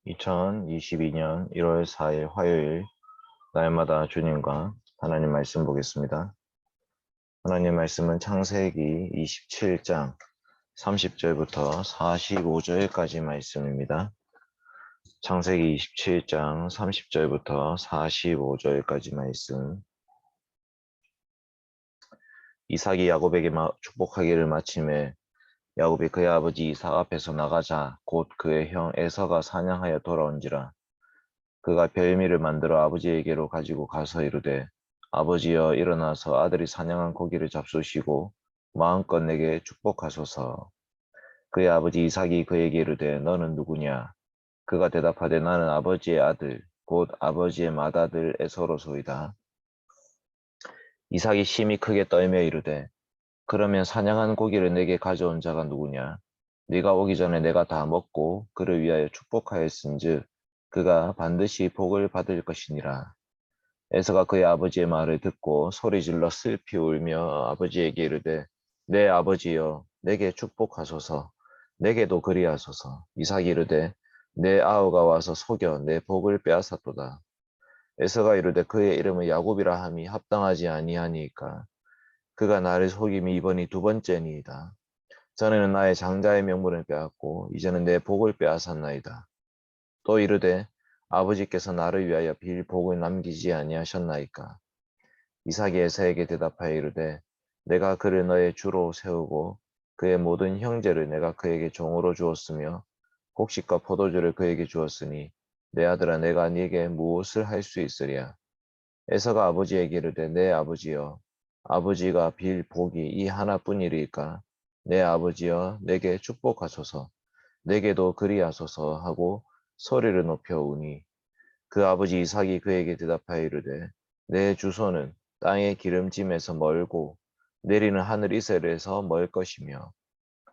2022년 1월 4일 화요일 날마다 주님과 하나님 말씀 보겠습니다. 하나님 말씀은 창세기 27장 30절부터 45절까지 말씀입니다. 창세기 27장 30절부터 45절까지 말씀. 이삭이 야곱에게 축복하기를 마침에 야곱이 그의 아버지 이삭 앞에서 나가자 곧 그의 형 에서가 사냥하여 돌아온지라. 그가 별미를 만들어 아버지에게로 가지고 가서 이르되 아버지여 일어나서 아들이 사냥한 고기를 잡수시고 마음껏 내게 축복하소서. 그의 아버지 이삭이 그에게 이르되 너는 누구냐? 그가 대답하되 나는 아버지의 아들 곧 아버지의 맏아들 에서로소이다. 이삭이 심히 크게 떨며 이르되 그러면 사냥한 고기를 내게 가져온 자가 누구냐? 네가 오기 전에 내가 다 먹고 그를 위하여 축복하였은즉 그가 반드시 복을 받을 것이니라. 에서가 그의 아버지의 말을 듣고 소리질러 슬피 울며 아버지에게 이르되 내 아버지여 내게 축복하소서. 내게도 그리하소서. 이삭이 이르되 내 아우가 와서 속여 내 복을 빼앗았도다. 에서가 이르되 그의 이름은 야곱이라 함이 합당하지 아니하니까 그가 나를 속임이 이번이 두 번째니이다. 전에는 나의 장자의 명분을 빼앗고 이제는 내 복을 빼앗았나이다. 또 이르되 아버지께서 나를 위하여 빌 복을 남기지 아니하셨나이까. 이삭이 에서에게 대답하여 이르되 내가 그를 너의 주로 세우고 그의 모든 형제를 내가 그에게 종으로 주었으며 곡식과 포도주를 그에게 주었으니 내 아들아 내가 네게 무엇을 할 수 있으랴. 에서가 아버지에게 이르되 내 아버지여 아버지가 빌 복이 이 하나뿐이리까. 내 아버지여 내게 축복하소서. 내게도 그리하소서 하고 소리를 높여 우니 그 아버지 이삭이 그에게 대답하여 이르되 내 주소는 땅의 기름짐에서 멀고 내리는 하늘 이슬에서 멀 것이며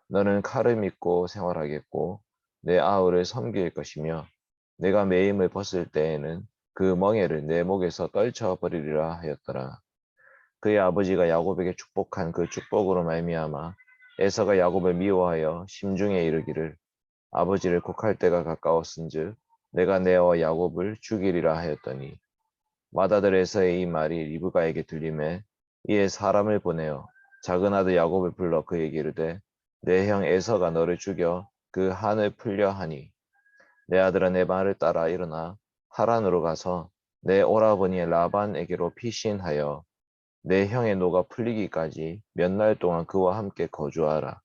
너는 칼을 믿고 생활하겠고 내 아우를 섬길 것이며 내가 매임을 벗을 때에는 그 멍에를 내 목에서 떨쳐버리리라 하였더라. 그의 아버지가 야곱에게 축복한 그 축복으로 말미암아 에서가 야곱을 미워하여 심중에 이르기를 아버지를 곡할 때가 가까웠은즉 내가 내어 야곱을 죽이리라 하였더니 맏아들 에서의 이 말이 리브가에게 들리매 이에 사람을 보내어 작은 아들 야곱을 불러 그에게 이르되 내 형 에서가 너를 죽여 그 한을 풀려 하니 내 아들아 내 말을 따라 일어나 하란으로 가서 내 오라버니 라반에게로 피신하여 내 형의 노가 풀리기까지 몇 날 동안 그와 함께 거주하라.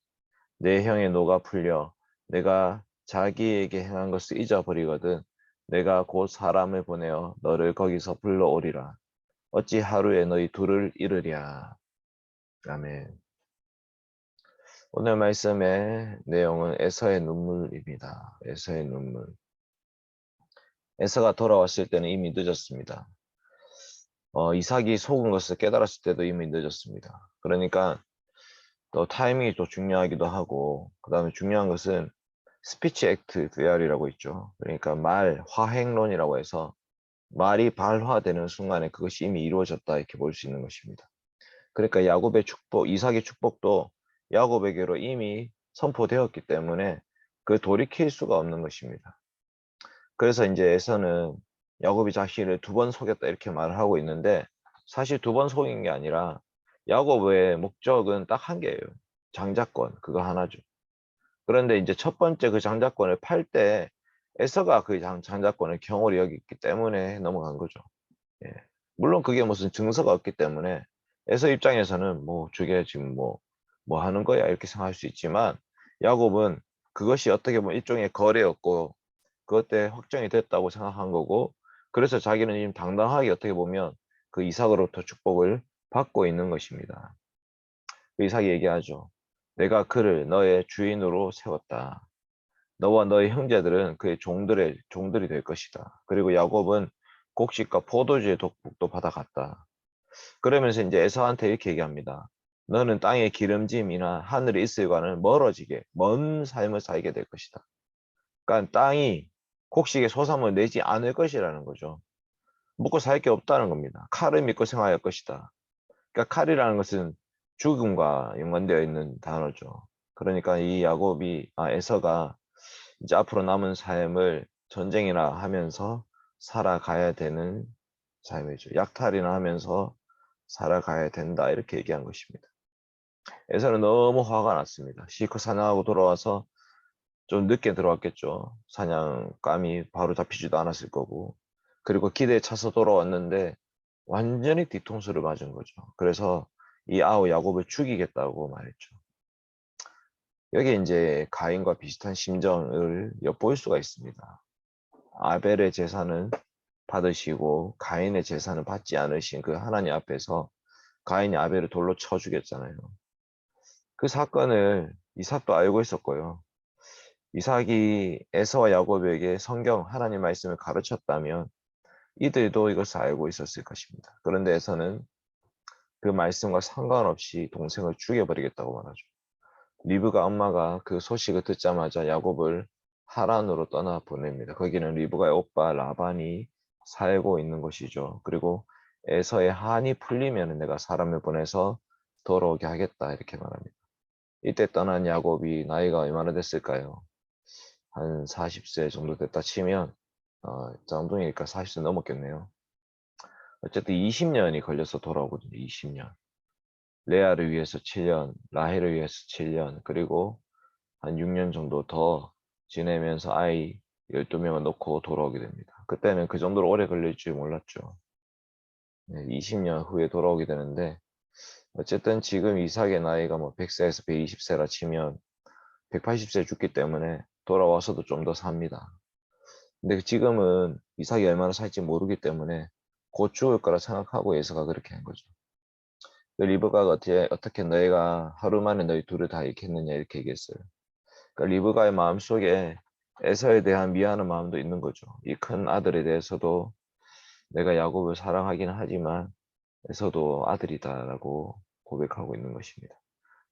내 형의 노가 풀려 내가 자기에게 행한 것을 잊어버리거든 내가 곧 사람을 보내어 너를 거기서 불러오리라. 어찌 하루에 너희 둘을 잃으랴. 아멘. 오늘 말씀의 내용은 에서의 눈물입니다. 에서의 눈물. 에서가 돌아왔을 때는 이미 늦었습니다. 이삭이 속은 것을 깨달았을 때도 이미 늦었습니다. 그러니까 또 타이밍이 또 중요하기도 하고 그 다음에 중요한 것은 스피치 액트 VR이라고 있죠. 그러니까 말 화행론이라고 해서 말이 발화되는 순간에 그것이 이미 이루어졌다 이렇게 볼 수 있는 것입니다. 그러니까 야곱의 축복, 이삭의 축복도 야곱에게로 이미 선포되었기 때문에 그 돌이킬 수가 없는 것입니다. 그래서 이제 에서는 야곱이 자신을 두 번 속였다 이렇게 말을 하고 있는데 사실 두 번 속인 게 아니라 야곱의 목적은 딱 한 개예요. 장자권, 그거 하나죠. 그런데 이제 첫 번째 그 장자권을 팔 때 에서가 그 장자권을 경홀히 여겼기 때문에 넘어간 거죠. 예. 물론 그게 무슨 증서가 없기 때문에 에서 입장에서는 뭐 저게 지금 뭐 하는 거야 이렇게 생각할 수 있지만 야곱은 그것이 어떻게 보면 일종의 거래였고 그것 때문에 확정이 됐다고 생각한 거고 그래서 자기는 지금 당당하게 어떻게 보면 그 이삭으로부터 축복을 받고 있는 것입니다. 그 이삭이 얘기하죠. 내가 그를 너의 주인으로 세웠다. 너와 너의 형제들은 그의 종들이 될 것이다. 그리고 야곱은 곡식과 포도주의 복도 받아갔다. 그러면서 이제 에서한테 이렇게 얘기합니다. 너는 땅의 기름짐이나 하늘의 이슬과는 멀어지게 먼 삶을 살게 될 것이다. 그러니까 땅이 곡식의 소삼을 내지 않을 것이라는 거죠. 먹고 살 게 없다는 겁니다. 칼을 믿고 생활할 것이다. 그러니까 칼이라는 것은 죽음과 연관되어 있는 단어죠. 그러니까 이 에서가 이제 앞으로 남은 삶을 전쟁이나 하면서 살아가야 되는 삶이죠. 약탈이나 하면서 살아가야 된다 이렇게 얘기한 것입니다. 에서는 너무 화가 났습니다. 실컷 사냥하고 돌아와서 좀 늦게 들어왔겠죠. 사냥감이 바로 잡히지도 않았을 거고. 그리고 기대에 차서 돌아왔는데 완전히 뒤통수를 맞은 거죠. 그래서 이 아우 야곱을 죽이겠다고 말했죠. 여기 이제 가인과 비슷한 심정을 엿볼 수가 있습니다. 아벨의 제사는 받으시고 가인의 제사는 받지 않으신 그 하나님 앞에서 가인이 아벨을 돌로 쳐 죽였잖아요. 그 사건을 이삭도 알고 있었고요. 이삭이 에서와 야곱에게 성경 하나님 말씀을 가르쳤다면 이들도 이것을 알고 있었을 것입니다. 그런데 에서는 그 말씀과 상관없이 동생을 죽여버리겠다고 말하죠. 리브가 엄마가 그 소식을 듣자마자 야곱을 하란으로 떠나 보냅니다. 거기는 리브가의 오빠 라반이 살고 있는 곳이죠. 그리고 에서의 한이 풀리면 내가 사람을 보내서 돌아오게 하겠다 이렇게 말합니다. 이때 떠난 야곱이 나이가 얼마나 됐을까요? 한 40세 정도 됐다 치면 짱둥이니까 40세 넘었겠네요. 어쨌든 20년이 걸려서 돌아오거든요. 20년. 레아를 위해서 7년, 라헬을 위해서 7년, 그리고 한 6년 정도 더 지내면서 아이 12명을 놓고 돌아오게 됩니다. 그때는 그 정도로 오래 걸릴 줄 몰랐죠. 20년 후에 돌아오게 되는데 어쨌든 지금 이삭의 나이가 뭐 100세에서 120세라 치면 180세 죽기 때문에 돌아와서도 좀 더 삽니다. 근데 지금은 이삭이 얼마나 살지 모르기 때문에 곧 죽을 거라 생각하고 에서가 그렇게 한 거죠. 리브가가 어떻게 너희가 하루 만에 너희 둘을 다 잃겠느냐 이렇게 얘기했어요. 그러니까 리브가의 마음속에 에서에 대한 미안한 마음도 있는 거죠. 이 큰 아들에 대해서도 내가 야곱을 사랑하긴 하지만 에서도 아들이다라고 고백하고 있는 것입니다.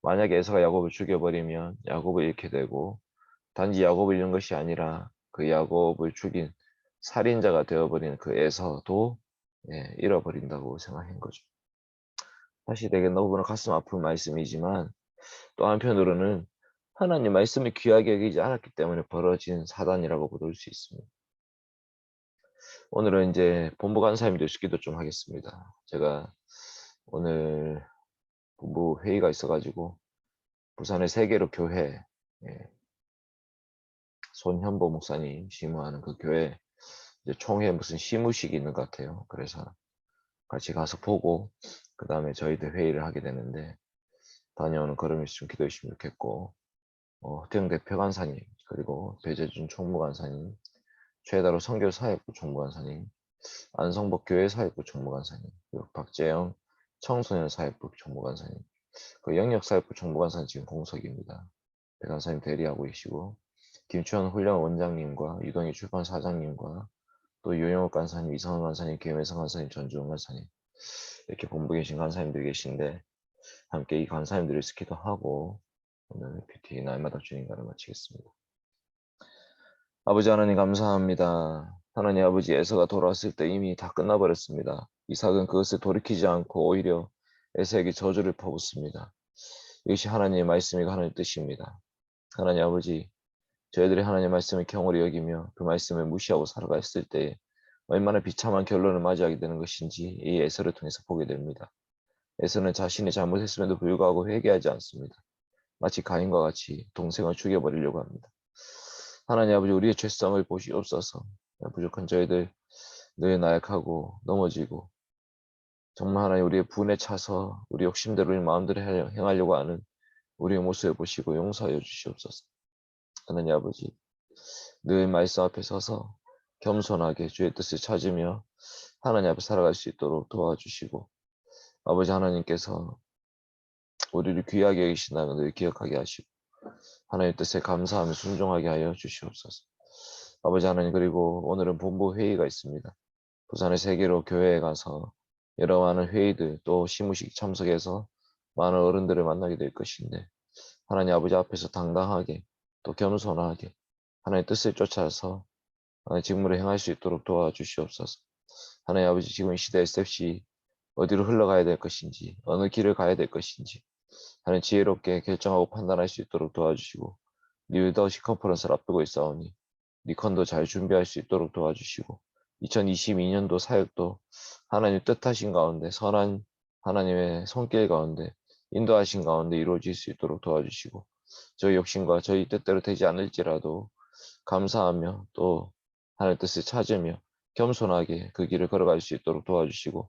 만약에 에서가 야곱을 죽여버리면 야곱을 잃게 되고 단지 야곱을 잃는 것이 아니라 그 야곱을 죽인 살인자가 되어버린 그 에서도 잃어버린다고 생각한 거죠. 사실 되게 너무나 가슴 아픈 말씀이지만 또 한편으로는 하나님 말씀을 귀하게 여기지 않았기 때문에 벌어진 사단이라고 볼 수 있습니다. 오늘은 이제 본부 간사님들 기도 좀 하겠습니다. 제가 오늘 본부 회의가 있어가지고 부산의 세계로 교회 손현보 목사님 심무하는 그 교회 이제 총회 무슨 시무식이 있는 것 같아요. 그래서 같이 가서 보고 그 다음에 저희들 회의를 하게 되는데 다녀오는 걸음이 좀 기도해 주시면 좋겠고 허태영 대표 간사님 그리고 배재준 총무간사님 최다로 선교사역부 총무간사님 안성복 교회 사역부 총무간사님 그리고 박재영 청소년 사역부 총무간사님 그 영역사역부 총무간사님 지금 공석입니다. 배 간사님 대리하고 계시고 김추현 훈련 원장님과 유동희 출판 사장님과 또 유영욱 간사님, 이성원 간사님, 김혜성 간사님, 전주훈 간사님 이렇게 본부에 계신 간사님들이 계신데 함께 이 간사님들을 기도하고 오늘 뷰티 날마다 주님과를 마치겠습니다. 아버지 하나님 감사합니다. 하나님 아버지 에서가 돌아왔을 때 이미 다 끝나버렸습니다. 이삭은 그것을 돌이키지 않고 오히려 에서에게 저주를 퍼붓습니다. 이것이 하나님의 말씀이고 하나님의 뜻입니다. 하나님 아버지 저희들이 하나님의 말씀을 경홀히 여기며 그 말씀을 무시하고 살아갔을 때 얼마나 비참한 결론을 맞이하게 되는 것인지 이 에서를 통해서 보게 됩니다. 에서는 자신이 잘못했음에도 불구하고 회개하지 않습니다. 마치 가인과 같이 동생을 죽여버리려고 합니다. 하나님 아버지 우리의 죄성을 보시옵소서. 부족한 저희들 늘 나약하고 넘어지고 정말 하나님 우리의 분에 차서 우리 욕심대로 우리 마음대로 행하려고 하는 우리의 모습을 보시고 용서하여 주시옵소서. 하나님 아버지 늘 말씀 앞에 서서 겸손하게 주의 뜻을 찾으며 하나님 앞에 살아갈 수 있도록 도와주시고 아버지 하나님께서 우리를 귀하게 여기신다는 늘 기억하게 하시고 하나님 뜻에 감사하며 순종하게 하여 주시옵소서. 아버지 하나님 그리고 오늘은 본부 회의가 있습니다. 부산의 세계로 교회에 가서 여러 많은 회의들 또 시무식 참석해서 많은 어른들을 만나게 될 것인데 하나님 아버지 앞에서 당당하게 또 겸손하게 하나님의 뜻을 쫓아서 하나님 직무를 행할 수 있도록 도와주시옵소서. 하나님 아버지 지금 이 시대의 스텝시 어디로 흘러가야 될 것인지 어느 길을 가야 될 것인지 하나님 지혜롭게 결정하고 판단할 수 있도록 도와주시고 리더십 컨퍼런스를 앞두고 있사오니 니컨도 잘 준비할 수 있도록 도와주시고 2022년도 사역도 하나님 뜻하신 가운데 선한 하나님의 손길 가운데 인도하신 가운데 이루어질 수 있도록 도와주시고 저희 욕심과 저희 뜻대로 되지 않을지라도 감사하며 또 하나님의 뜻을 찾으며 겸손하게 그 길을 걸어갈 수 있도록 도와주시고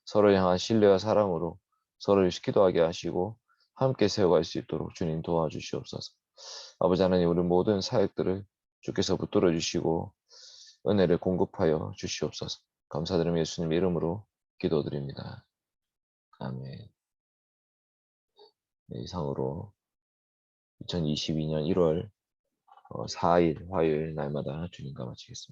서로를 향한 신뢰와 사랑으로 서로를 기도하게 하시고 함께 세워갈 수 있도록 주님 도와주시옵소서. 아버지 하나님 우리 모든 사역들을 주께서 붙들어 주시고 은혜를 공급하여 주시옵소서. 감사드리며 예수님 이름으로 기도드립니다. 아멘. 네, 이상으로 2022년 1월 4일 화요일 날마다 주님과 마치겠습니다.